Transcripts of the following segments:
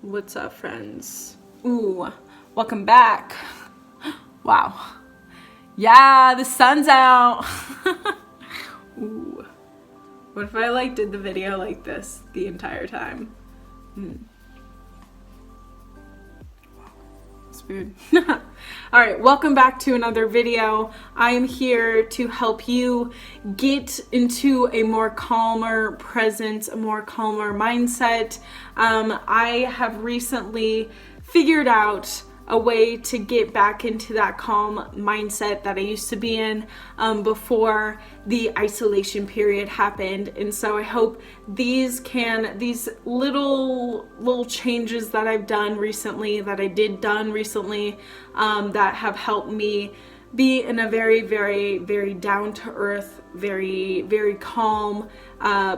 What's up, friends? Ooh, welcome back. Wow. Yeah, the sun's out. Ooh. What if I did the video like this the entire time? It's weird. All right, welcome back to another video. I am here to help you get into a more calmer presence, a more calmer mindset. I have recently figured out a way to get back into that calm mindset that I used to be in before the isolation period happened. And so I hope these little changes that I've done recently, that have helped me be in a very, very, very down to earth, very, very calm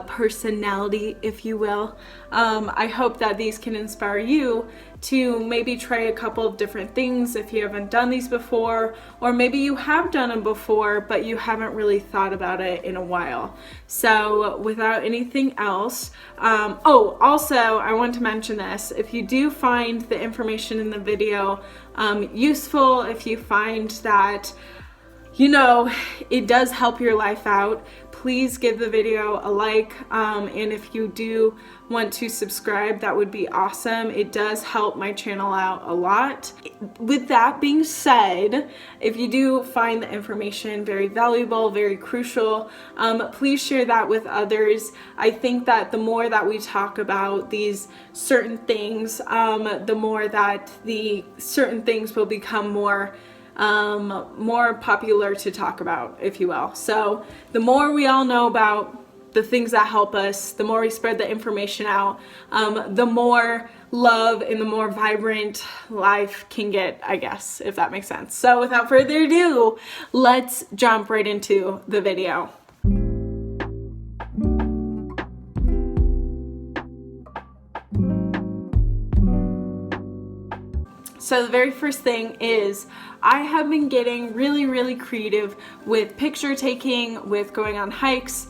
personality, if you will. I hope that these can inspire you to maybe try a couple of different things if you haven't done these before, or maybe you have done them before, but you haven't really thought about it in a while. So without anything else, also I want to mention this. If you do find the information in the video useful, if you find that it does help your life out, please give the video a like, and if you do want to subscribe, that would be awesome. It does help my channel out a lot. With that being said, if you do find the information very valuable, very crucial, please share that with others. I think that the more that we talk about these certain things, the more that the certain things will become more popular to talk about, if you will. So the more we all know about the things that help us, the more we spread the information out, the more love and the more vibrant life can get, I guess, if that makes sense. So without further ado, let's jump right into the video. So the very first thing is I have been getting really, really creative with picture taking, with going on hikes,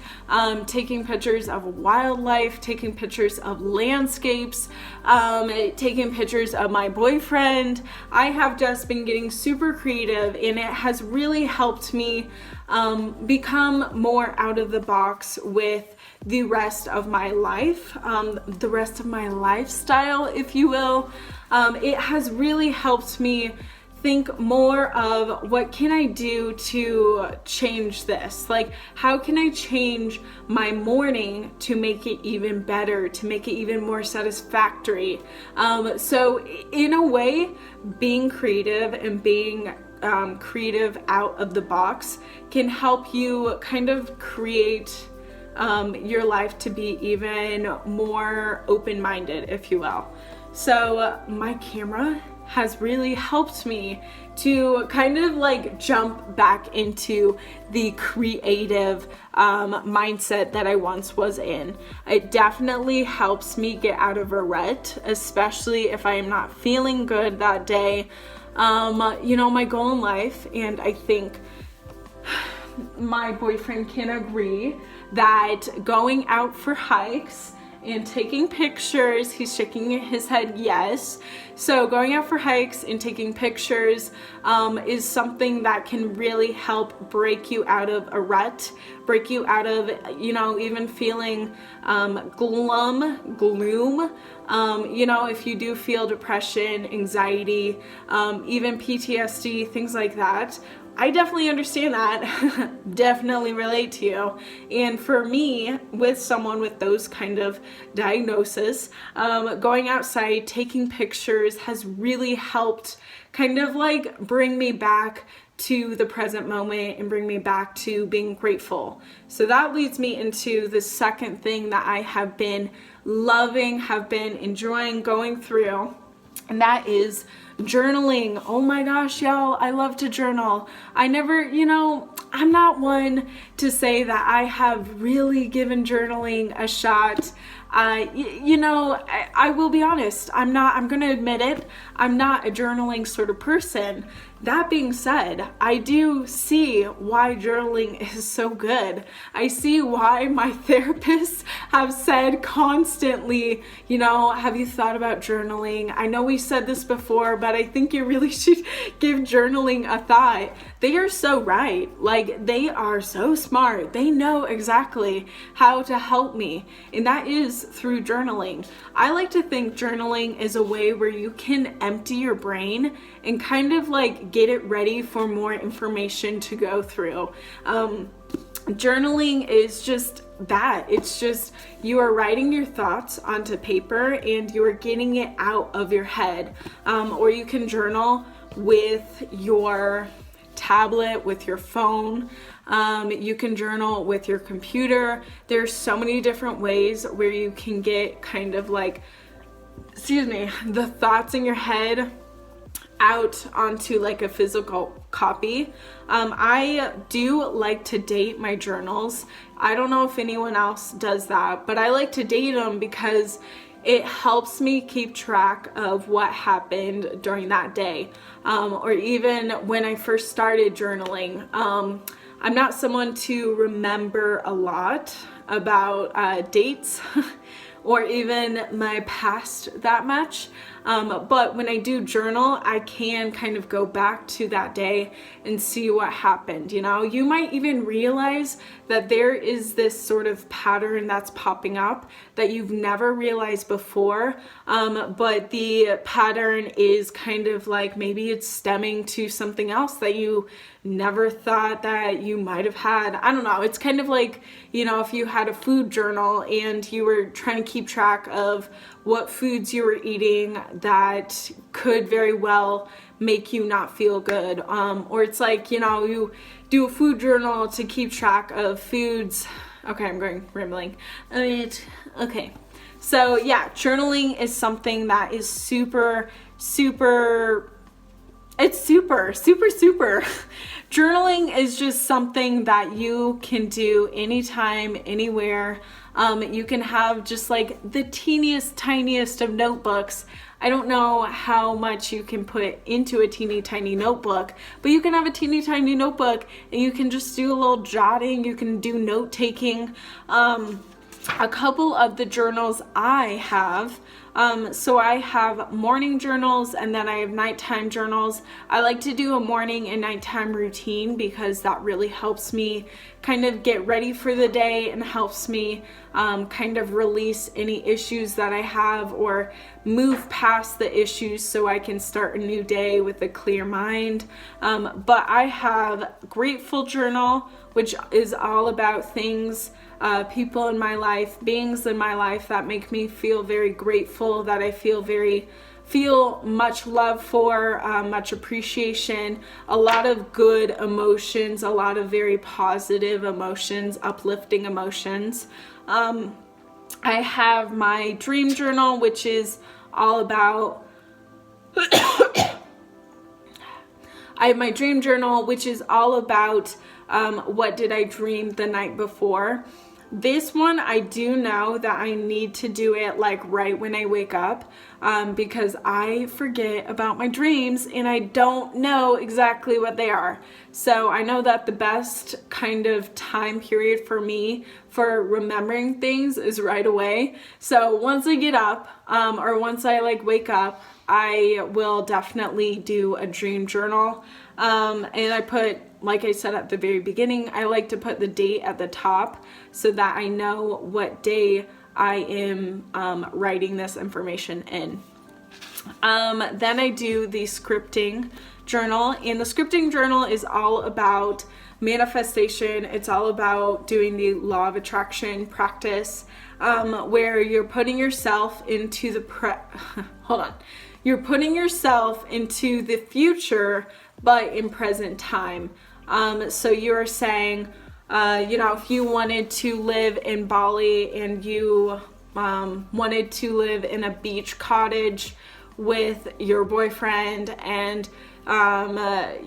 taking pictures of wildlife, taking pictures of landscapes, taking pictures of my boyfriend. I have just been getting super creative, and it has really helped me become more out of the box with the rest of my life, the rest of my lifestyle, if you will. It has really helped me think more of what can I do to change this? Like, how can I change my morning to make it even better, to make it even more satisfactory? So in a way, being creative and being creative out of the box can help you kind of create your life to be even more open-minded, if you will. So my camera has really helped me to kind of jump back into the creative mindset that I once was in. It definitely helps me get out of a rut, especially if I am not feeling good that day. My goal in life, and I think my boyfriend can agree, that going out for hikes and taking pictures, he's shaking his head yes. So going out for hikes and taking pictures is something that can really help break you out of a rut, break you out of, even feeling gloom. If you do feel depression, anxiety, even PTSD, things like that. I definitely understand that, definitely relate to you. And for me, with someone with those kind of diagnosis, going outside, taking pictures has really helped kind of bring me back to the present moment and bring me back to being grateful. So that leads me into the second thing that I have been loving, have been enjoying going through, and that is journaling. Oh my gosh, y'all, I love to journal. I'm not one to say that I have really given journaling a shot. I will be honest, I'm going to admit it, I'm not a journaling sort of person. That being said, I do see why journaling is so good. I see why my therapist have said constantly, you know, have you thought about journaling? I know we said this before, but I think you really should give journaling a thought. They are so right. Like, they are so smart. They know exactly how to help me, and that is through journaling. I like to think journaling is a way where you can empty your brain and kind of like get it ready for more information to go through. Journaling is just that. It's just you are writing your thoughts onto paper and you are getting it out of your head. Or you can journal with your tablet, with your phone. You can journal with your computer. There's so many different ways where you can get kind of like, the thoughts in your head out onto like a physical copy. I do like to date my journals. I don't know if anyone else does that, but I like to date them because it helps me keep track of what happened during that day. Or even when I first started journaling, I'm not someone to remember a lot about dates or even my past that much. But when I do journal, I can kind of go back to that day and see what happened. You know, you might even realize that there is this sort of pattern that's popping up that you've never realized before. But the pattern is kind of like maybe it's stemming to something else that you never thought that you might have had. I don't know. It's kind of like, you know, if you had a food journal and you were trying to keep track of what foods you were eating that could very well make you not feel good. Or it's like, you know, you do a food journal to keep track of foods. Okay, I'm going rambling. Okay. So yeah, journaling is something that is super. Journaling is just something that you can do anytime, anywhere. You can have just like the teeniest, tiniest of notebooks. I don't know how much you can put into a teeny tiny notebook, but you can have a teeny tiny notebook and you can just do a little jotting. You can do note taking. A couple of the journals I have, so I have morning journals and then I have nighttime journals. I like to do a morning and nighttime routine because that really helps me kind of get ready for the day and helps me kind of release any issues that I have or move past the issues so I can start a new day with a clear mind. But I have Grateful Journal, which is all about things, people in my life, beings in my life that make me feel very grateful, that I feel much love for, much appreciation, a lot of good emotions, a lot of very positive emotions, uplifting emotions. I have my Dream Journal, which is all about I have my Dream Journal, which is all about what did I dream the night before. This one, I do know that I need to do it like right when I wake up because I forget about my dreams and I don't know exactly what they are. So I know that the best kind of time period for me for remembering things is right away. So once I get up or once I like wake up, I will definitely do a dream journal. And I put, like I said at the very beginning, I like to put the date at the top so that I know what day I am writing this information in. Then I do the scripting journal, and the scripting journal is all about manifestation. It's all about doing the law of attraction practice, where you're putting yourself into you're putting yourself into the future, but in present time. So you're saying, if you wanted to live in Bali and you wanted to live in a beach cottage with your boyfriend and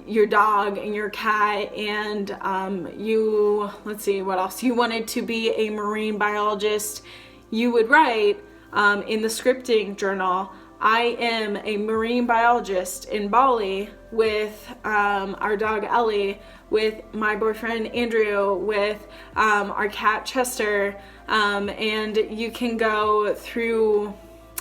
your dog and your cat and what else? You wanted to be a marine biologist, you would write in the scripting journal, I am a marine biologist in Bali with our dog Ellie. with my boyfriend Andrew, with our cat Chester, and you can go through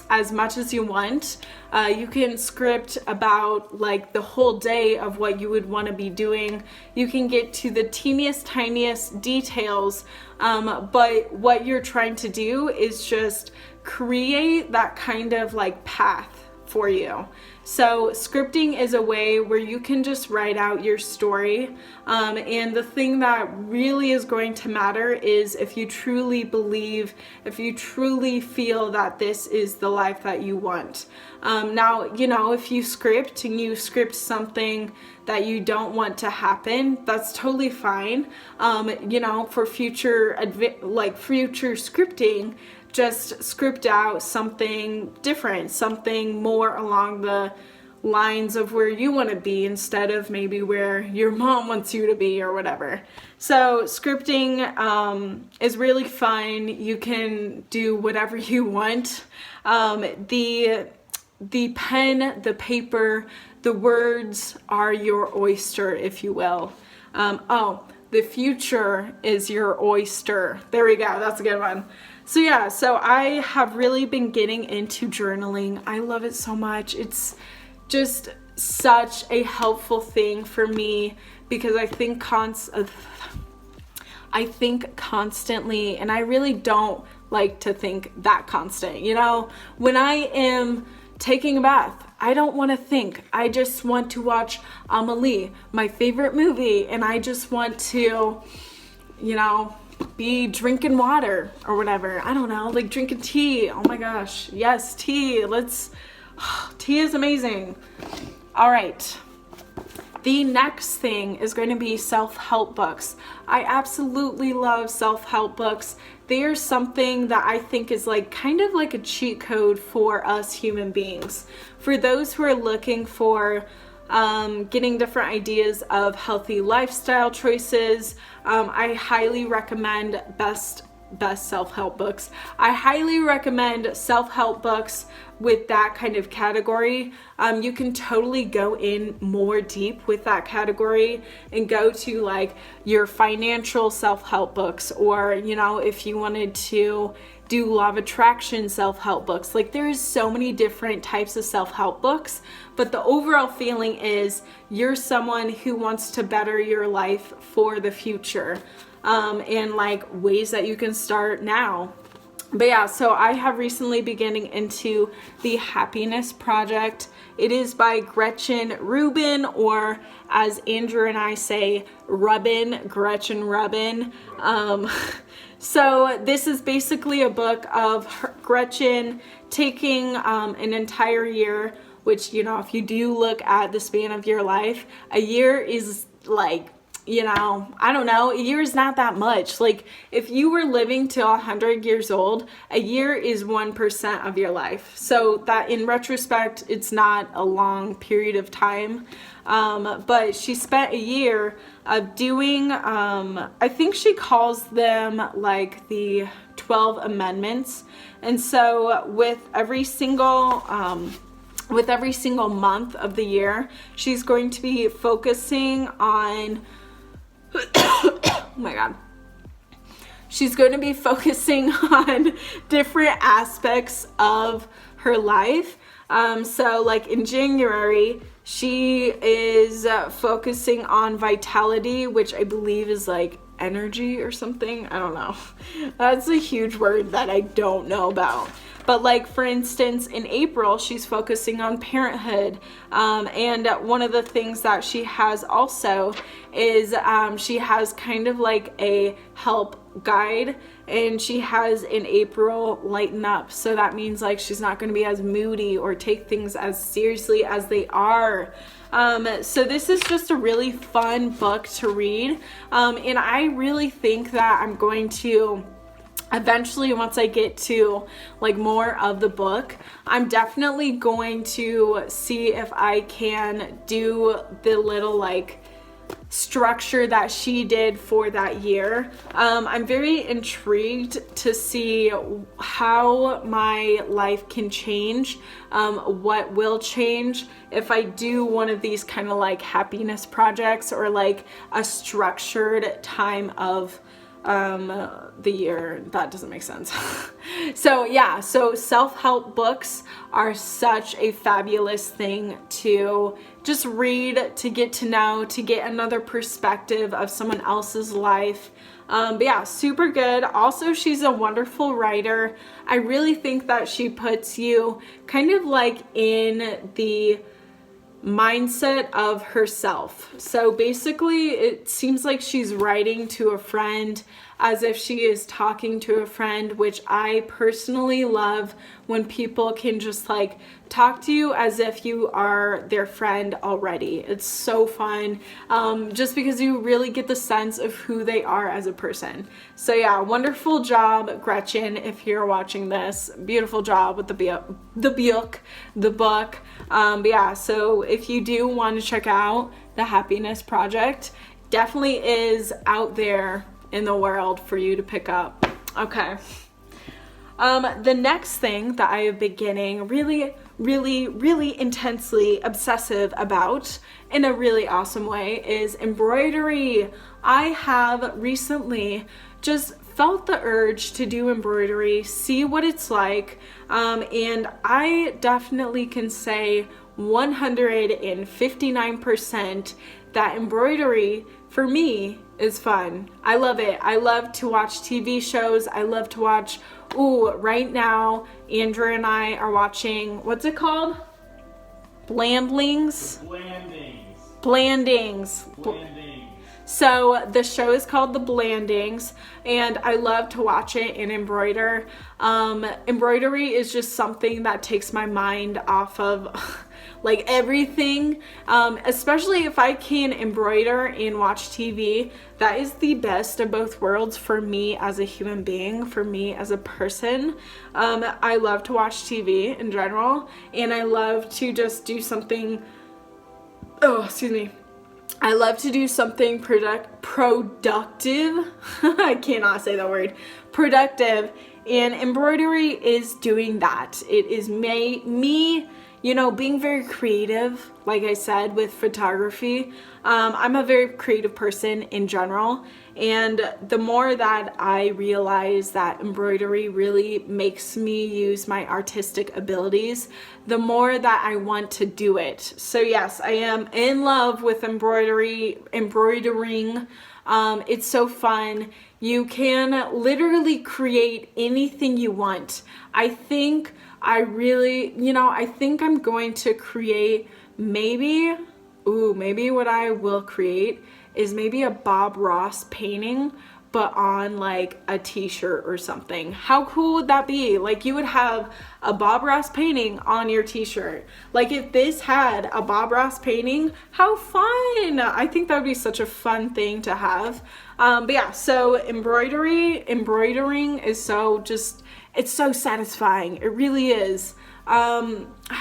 as much as you want. You can script about like the whole day of what you would want to be doing. You can get to the teeniest, tiniest details, but what you're trying to do is just create that kind of like path for you. So scripting is a way where you can just write out your story, and the thing that really is going to matter is if you truly believe, if you truly feel that this is the life that you want. Now, you know, if you script and you script something that you don't want to happen, that's totally fine. You know, for future scripting, just script out something different, something more along the lines of where you want to be instead of maybe where your mom wants you to be or whatever. So scripting is really fun. You can do whatever you want. The pen, the paper, the words are your oyster, if you will. The future is your oyster. There we go. That's a good one. So yeah, so I have really been getting into journaling. I love it so much. It's just such a helpful thing for me because I think constantly, and I really don't like to think that constant. You know, when I am taking a bath, I don't want to think. I just want to watch Amelie, my favorite movie, and I just want to, you know, be drinking water or whatever. I don't know, like drinking tea. Oh my gosh, yes, tea. Tea is amazing. All right. The next thing is going to be self-help books. I absolutely love self-help books. They are something that I think is like kind of like a cheat code for us human beings. For those who are looking for getting different ideas of healthy lifestyle choices, I highly recommend best self-help books. I highly recommend self-help books with that kind of category. You can totally go in more deep with that category and go to like your financial self-help books, or, you know, if you wanted to do law of attraction self-help books. Like there's so many different types of self-help books, but the overall feeling is you're someone who wants to better your life for the future, and like ways that you can start now. But yeah, so I have recently been getting into The Happiness Project. It is by Gretchen Rubin, or as Andrew and I say, Gretchen Rubin. So this is basically a book of Gretchen taking an entire year, which, you know, if you do look at the span of your life, a year is like, you know, I don't know, a year is not that much. Like if you were living till 100 years old, a year is 1% of your life. So that in retrospect, it's not a long period of time. But she spent a year of doing, I think she calls them like the 12 amendments. And so with every single month of the year, she's going to be focusing on oh my God. She's going to be focusing on different aspects of her life. So like in January, she is focusing on vitality, which I believe is like energy or something. I don't know. That's a huge word that I don't know about. But like, for instance, in April, she's focusing on parenthood. And one of the things that she has also is she has kind of like a help guide, and she has in April lighten up. So that means like she's not going to be as moody or take things as seriously as they are. So this is just a really fun book to read. And I really think that I'm going to eventually, once I get to like more of the book, I'm definitely going to see if I can do the little like structure that she did for that year. I'm very intrigued to see how my life can change, what will change if I do one of these kind of like happiness projects or like a structured time of the year. That doesn't make sense. So yeah, so self-help books are such a fabulous thing to just read, to get to know, to get another perspective of someone else's life. But yeah, super good. Also, she's a wonderful writer. I really think that she puts you kind of like in the mindset of herself. So basically, it seems like she's writing to a friend as if she is talking to a friend, which I personally love when people can just like talk to you as if you are their friend already. It's so fun, just because you really get the sense of who they are as a person. So yeah, wonderful job, Gretchen, if you're watching this. Beautiful job with the book. But yeah, so if you do want to check out the Happiness Project, definitely is out there in the world for you to pick up. Okay. The next thing that I have been getting really intensely obsessive about in a really awesome way is embroidery. I have recently just felt the urge to do embroidery, see what it's like, and I definitely can say 159% that embroidery for me is fun. I love it. I love to watch TV shows. I love to watch, right now, Andrew and I are watching, what's it called? Blandlings? Blandings. So the show is called The Blandings, and I love to watch it and embroider. Embroidery is just something that takes my mind off of like everything, especially if I can embroider and watch TV. That is the best of both worlds for me as a human being, for me as a person. I love to watch TV in general, and I love to just do something, I love to do something productive. I cannot say that word. Productive. And embroidery is doing that. It is me, being very creative, like I said, with photography. I'm a very creative person in general. And the more that I realize that embroidery really makes me use my artistic abilities, the more that I want to do it. So yes, I am in love with embroidering. It's so fun. You can literally create anything you want. I think I'm going to create maybe what I will create is maybe a Bob Ross painting, but on like a t-shirt or something. How cool would that be? Like, you would have a Bob Ross painting on your t-shirt. Like, if this had a Bob Ross painting, how fun! I think that would be such a fun thing to have. But yeah, so embroidering is it's so satisfying. It really is. How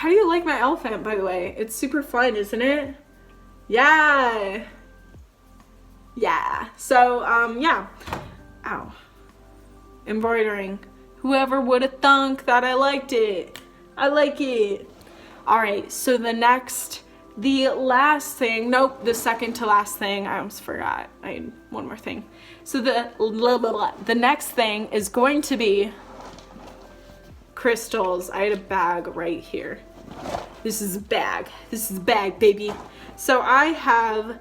do you like my elephant, by the way? It's super fun, isn't it? Yeah. So, yeah. Ow. Embroidering. Whoever would have thunk that I liked it. I like it. All right, so the second to last thing, I almost forgot. I had one more thing. So the next thing is going to be crystals. I had a bag right here. This is a bag, baby. So I have,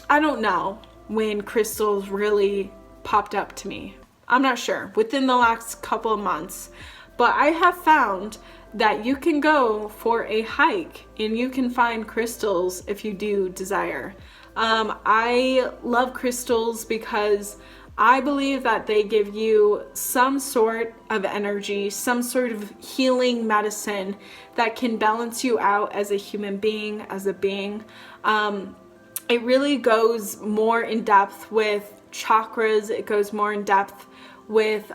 I don't know when crystals really popped up to me. I'm not sure, within the last couple of months. But I have found that you can go for a hike and you can find crystals if you do desire. I love crystals because I believe that they give you some sort of energy, some sort of healing medicine that can balance you out as a human being, as a being. It really goes more in depth with chakras. It goes more in depth with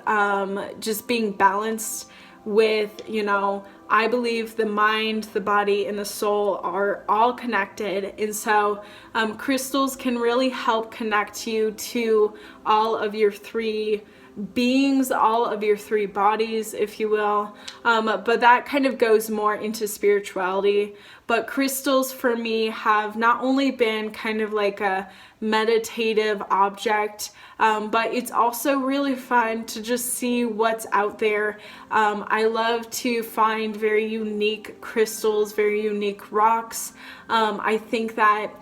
just being balanced with, I believe the mind, the body, and the soul are all connected. And so crystals can really help connect you to all of your three beings, all of your three bodies, if you will. But that kind of goes more into spirituality. But crystals for me have not only been kind of like a meditative object, but it's also really fun to just see what's out there. I love to find very unique crystals, very unique rocks. I think that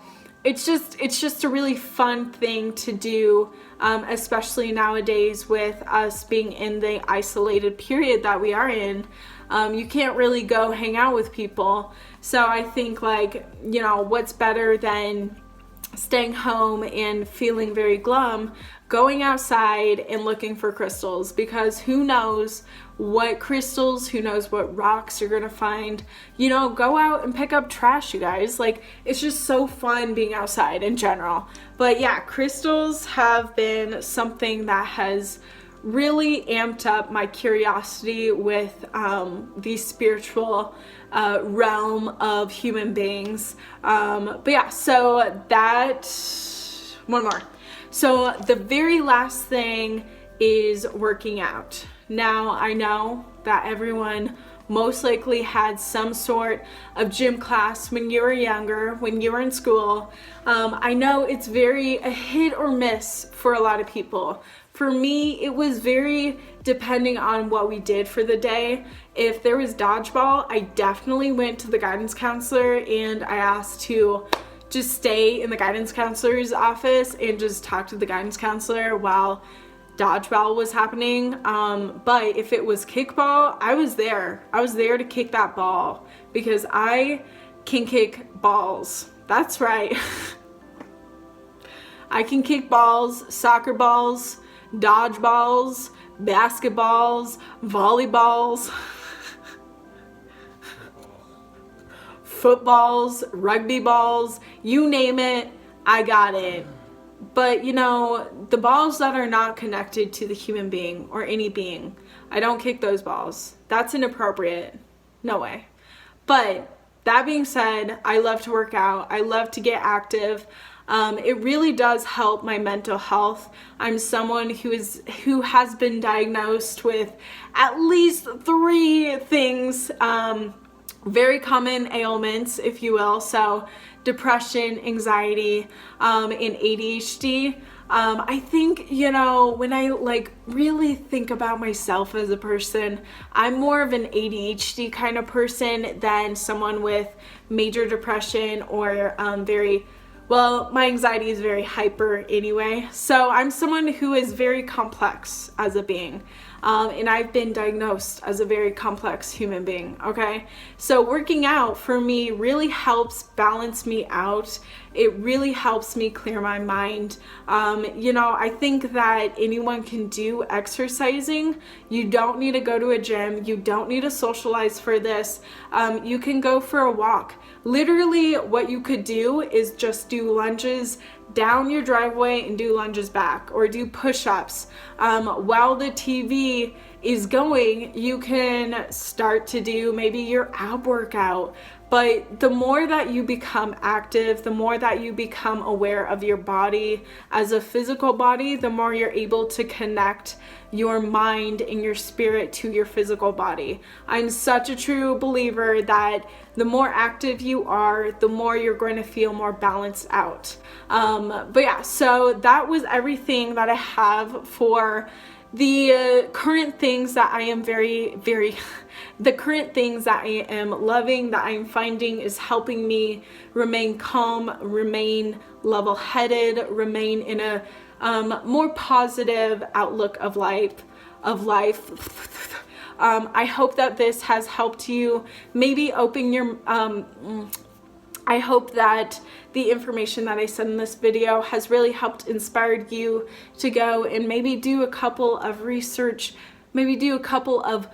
it's just a really fun thing to do, especially nowadays with us being in the isolated period that we are in. You can't really go hang out with people. So I think, like, you know, what's better than staying home and feeling very glum, going outside and looking for crystals, because who knows what crystals, who knows what rocks you're gonna find. You know, go out and pick up trash, you guys. Like, it's just so fun being outside in general. But yeah, crystals have been something that has really amped up my curiosity with the spiritual realm of human beings. But yeah, so that, one more. So the very last thing is working out. Now, I know that everyone most likely had some sort of gym class when you were younger, when you were in school. I know it's very a hit or miss for a lot of people. For me, it was very depending on what we did for the day. If there was dodgeball, I definitely went to the guidance counselor and I asked to just stay in the guidance counselor's office and just talk to the guidance counselor while dodgeball was happening. But if it was kickball, I was there. I was there to kick that ball because I can kick balls. That's right. I can kick balls, soccer balls, dodgeballs, basketballs, volleyballs, footballs, rugby balls, you name it, I got it. But you know, the balls that are not connected to the human being or any being, I don't kick those balls. That's inappropriate. No way. But that being said, I love to work out. I love to get active. It really does help my mental health. I'm someone who has been diagnosed with at least 3 things, very common ailments, if you will. So depression, anxiety, and ADHD. I think, you know, when I like really think about myself as a person, I'm more of an ADHD kind of person than someone with major depression or well, my anxiety is very hyper anyway. So I'm someone who is very complex as a being. And I've been diagnosed as a very complex human being, okay? So working out for me really helps balance me out. It really helps me clear my mind. You know, I think that anyone can do exercising. You don't need to go to a gym. You don't need to socialize for this. You can go for a walk. Literally, what you could do is just do lunges down your driveway and do lunges back, or do push-ups. While the TV is going, you can start to do maybe your ab workout. But the more that you become active, the more that you become aware of your body as a physical body, the more you're able to connect your mind and your spirit to your physical body. I'm such a true believer that the more active you are, the more you're going to feel more balanced out. But yeah, so that was everything that I have for the current things that I am the current things that I am loving, that I'm finding is helping me remain calm, remain level-headed, remain in a more positive outlook of life. I hope that this has helped you maybe open your I hope that the information that I said in this video has really helped inspire you to go and maybe do a couple of research, maybe do a couple of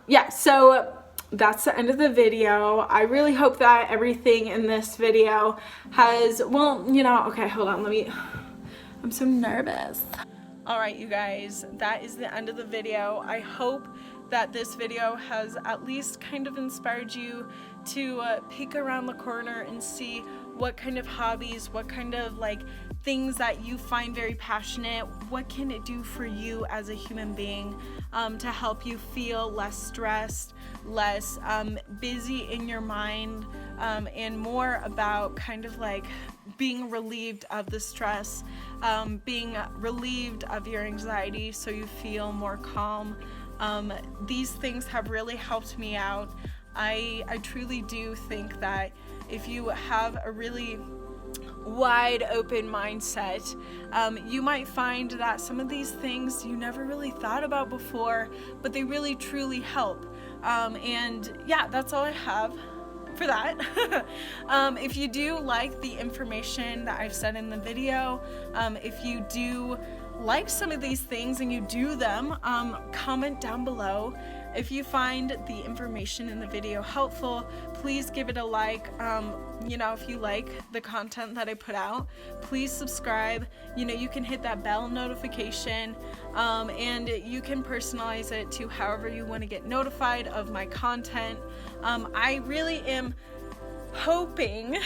yeah, so that's the end of the video. I really hope that everything in this video has, well, you know, okay, hold on, I'm so nervous. All right, you guys, that is the end of the video. I hope that this video has at least kind of inspired you to peek around the corner and see what kind of hobbies, what kind of like things that you find very passionate, what can it do for you as a human being to help you feel less stressed, less busy in your mind, and more about kind of like being relieved of the stress, being relieved of your anxiety so you feel more calm. These things have really helped me out. I truly do think that if you have a really wide open mindset, you might find that some of these things you never really thought about before, but they really truly help. And yeah, that's all I have for that. If you do like the information that I've said in the video, if you do like some of these things and you do them, comment down below. If you find the information in the video helpful, please give it a like. If you like the content that I put out, please subscribe. You can hit that bell notification, and you can personalize it to however you want to get notified of my content. I really am hoping,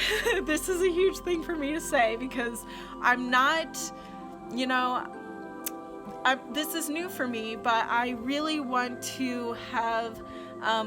this is a huge thing for me to say because I'm not, this is new for me, but I really want to have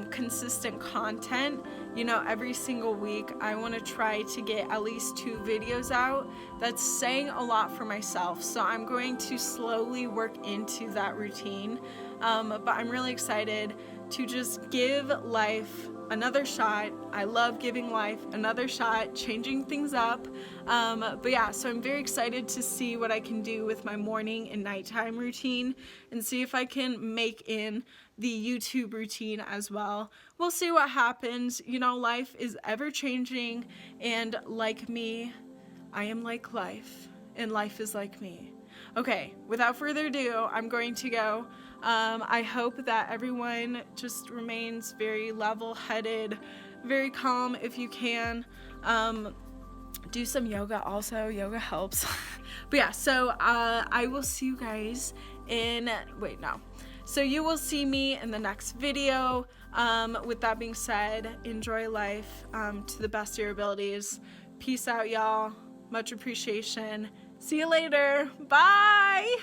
consistent content. Every single week I want to try to get at least 2 videos out. That's saying a lot for myself, so I'm going to slowly work into that routine, but I'm really excited to just give life another shot. I love giving life another shot, changing things up. But yeah, so I'm very excited to see what I can do with my morning and nighttime routine and see if I can make in the YouTube routine as well. We'll see what happens. Life is ever changing, and like me, I am like life, and life is like me. Okay, without further ado, I'm going to go. I hope that everyone just remains very level-headed, very calm if you can. Do some yoga also. Yoga helps. But yeah, so I will see you guys in... So you will see me in the next video. With that being said, enjoy life to the best of your abilities. Peace out, y'all. Much appreciation. See you later. Bye.